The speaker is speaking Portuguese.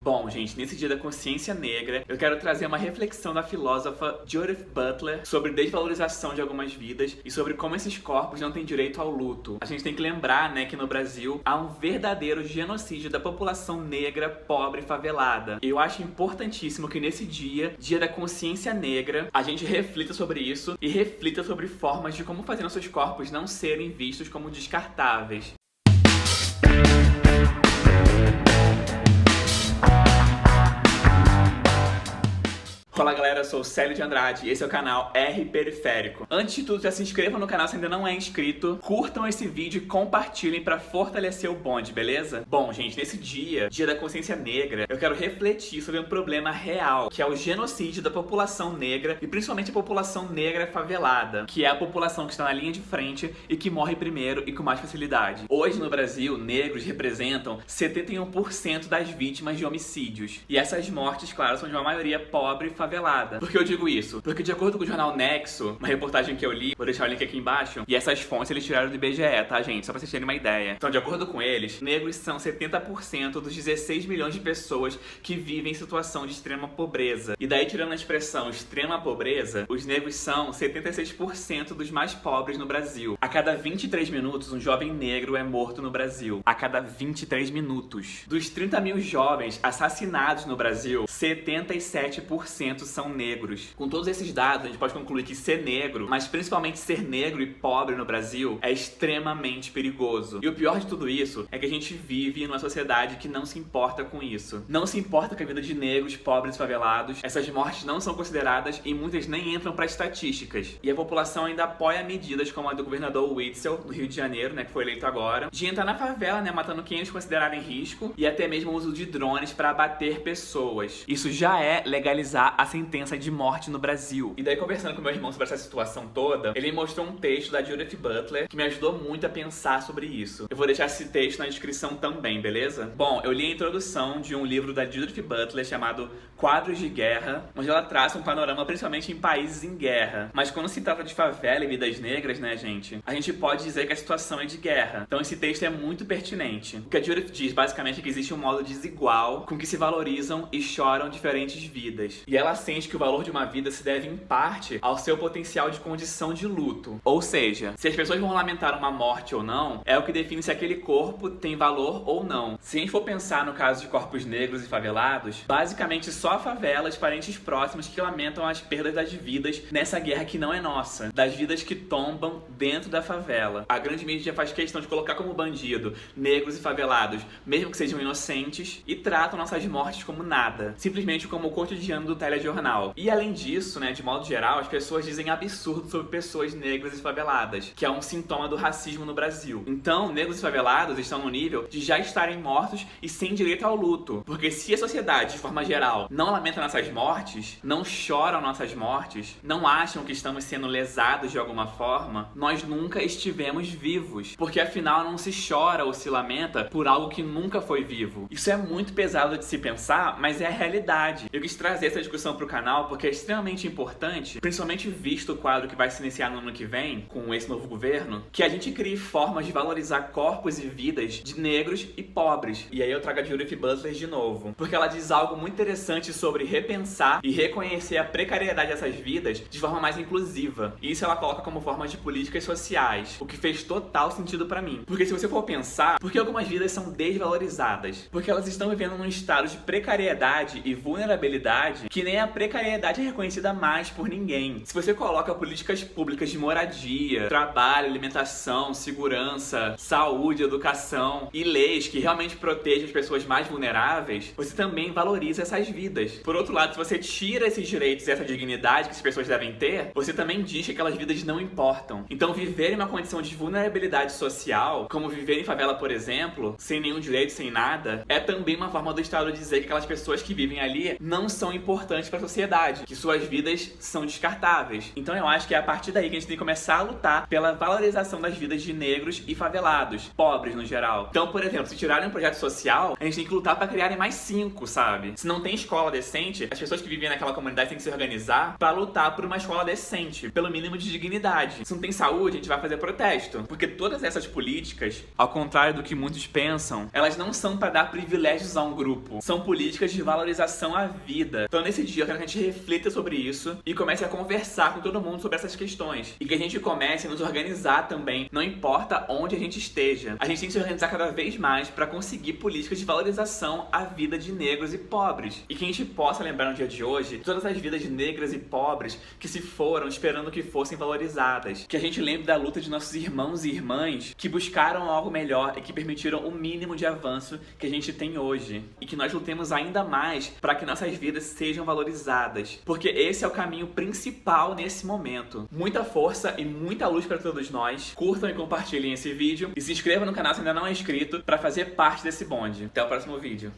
Bom, gente, nesse dia da consciência negra, eu quero trazer uma reflexão da filósofa Judith Butler sobre desvalorização de algumas vidas e sobre como esses corpos não têm direito ao luto. A gente tem que lembrar, né, que no Brasil há um verdadeiro genocídio da população negra, pobre e favelada. Eu acho importantíssimo que nesse dia da consciência negra, a gente reflita sobre isso e reflita sobre formas de como fazer nossos corpos não serem vistos como descartáveis. Olá galera, eu sou o Célio de Andrade e esse é o canal R Periférico. Antes de tudo, já se inscreva no canal se ainda não é inscrito, curtam esse vídeo e compartilhem pra fortalecer o bonde, beleza? Bom, gente, nesse dia da consciência negra, eu quero refletir sobre um problema real, que é o genocídio da população negra e principalmente a população negra favelada, que é a população que está na linha de frente e que morre primeiro e com mais facilidade. Hoje no Brasil, negros representam 71% das vítimas de homicídios. E essas mortes, claro, são de uma maioria pobre e favelada. Por que eu digo isso? Porque de acordo com o jornal Nexo, uma reportagem que eu li, vou deixar o link aqui embaixo, e essas fontes eles tiraram do IBGE, tá, gente? Só pra vocês terem uma ideia. Então, de acordo com eles, negros são 70% dos 16 milhões de pessoas que vivem em situação de extrema pobreza. E daí, tirando a expressão extrema pobreza, os negros são 76% dos mais pobres no Brasil. A cada 23 minutos, um jovem negro é morto no Brasil. A cada 23 minutos. Dos 30 mil jovens assassinados no Brasil, 77% são negros. Com todos esses dados, a gente pode concluir que ser negro, mas principalmente ser negro e pobre no Brasil, é extremamente perigoso. E o pior de tudo isso é que a gente vive numa sociedade que não se importa com isso. Não se importa com a vida de negros, pobres e favelados. Essas mortes não são consideradas e muitas nem entram para estatísticas. E a população ainda apoia medidas como a do governador Witzel, do Rio de Janeiro, né, que foi eleito agora, de entrar na favela, né, matando quem eles considerarem risco e até mesmo o uso de drones para abater pessoas. Isso já é legalizar a sentença de morte no Brasil. E daí, conversando com meu irmão sobre essa situação toda, ele me mostrou um texto da Judith Butler que me ajudou muito a pensar sobre isso. Eu vou deixar esse texto na descrição também, beleza? Bom, eu li a introdução de um livro da Judith Butler chamado Quadros de Guerra, onde ela traça um panorama principalmente em países em guerra. Mas quando se trata de favela e vidas negras, né, gente? A gente pode dizer que a situação é de guerra. Então esse texto é muito pertinente. O que a Judith diz, basicamente, é que existe um modo desigual com que se valorizam e choram diferentes vidas. E ela sente que o valor de uma vida se deve, em parte, ao seu potencial de condição de luto. Ou seja, se as pessoas vão lamentar uma morte ou não, é o que define se aquele corpo tem valor ou não. Se a gente for pensar no caso de corpos negros e favelados, basicamente só favelas, parentes próximos que lamentam as perdas das vidas nessa guerra que não é nossa, das vidas que tombam dentro da favela. A grande mídia faz questão de colocar como bandido negros e favelados, mesmo que sejam inocentes, e tratam nossas mortes como nada, simplesmente como o cotidiano do telejornal. E além disso, né, de modo geral, as pessoas dizem absurdos sobre pessoas negras e faveladas, que é um sintoma do racismo no Brasil. Então, negros e favelados estão no nível de já estarem mortos e sem direito ao luto. Porque se a sociedade, de forma geral, não lamenta nossas mortes, não choram nossas mortes, não acham que estamos sendo lesados de alguma forma, nós nunca estivemos vivos. Porque afinal não se chora ou se lamenta por algo que nunca foi vivo. Isso é muito pesado de se pensar, mas é a realidade. Eu quis trazer essa discussão pro canal porque é extremamente importante, principalmente visto o quadro que vai se iniciar no ano que vem, com esse novo governo, que a gente crie formas de valorizar corpos e vidas de negros e pobres. E aí eu trago a Judith Butler de novo, porque ela diz algo muito interessante sobre repensar e reconhecer a precariedade dessas vidas de forma mais inclusiva. E isso ela coloca como forma de políticas sociais, o que fez total sentido pra mim. Porque se você for pensar, por que algumas vidas são desvalorizadas? Porque elas estão vivendo num estado de precariedade e vulnerabilidade que nem a precariedade é reconhecida mais por ninguém. Se você coloca políticas públicas de moradia, trabalho, alimentação, segurança, saúde, educação e leis que realmente protejam as pessoas mais vulneráveis, você também valoriza essas vidas. Por outro lado, se você tira esses direitos e essa dignidade que as pessoas devem ter, você também diz que aquelas vidas não importam. Então viver em uma condição de vulnerabilidade social, como viver em favela, por exemplo, sem nenhum direito, sem nada, é também uma forma do Estado dizer que aquelas pessoas que vivem ali não são importantes importantes para a sociedade, que suas vidas são descartáveis. Então eu acho que é a partir daí que a gente tem que começar a lutar pela valorização das vidas de negros e favelados, pobres no geral. Então, por exemplo, se tirarem um projeto social, a gente tem que lutar para criarem mais 5, sabe? Se não tem escola decente, as pessoas que vivem naquela comunidade têm que se organizar para lutar por uma escola decente, pelo mínimo de dignidade. Se não tem saúde, a gente vai fazer protesto. Porque todas essas políticas, ao contrário do que muitos pensam, elas não são para dar privilégios a um grupo. São políticas de valorização à vida. Então, nesse dia, eu quero que a gente reflita sobre isso e comece a conversar com todo mundo sobre essas questões. E que a gente comece a nos organizar também, não importa onde a gente esteja. A gente tem que se organizar cada vez mais para conseguir políticas de valorização à vida de negros e pobres. E que a gente possa lembrar no dia de hoje todas as vidas de negras e pobres que se foram esperando que fossem valorizadas. Que a gente lembre da luta de nossos irmãos e irmãs que buscaram algo melhor e que permitiram o mínimo de avanço que a gente tem hoje. E que nós lutemos ainda mais para que nossas vidas sejam valorizadas. Porque esse é o caminho principal nesse momento. Muita força e muita luz para todos nós. Curtam e compartilhem esse vídeo. E se inscrevam no canal se ainda não é inscrito para fazer parte desse bonde. Até o próximo vídeo.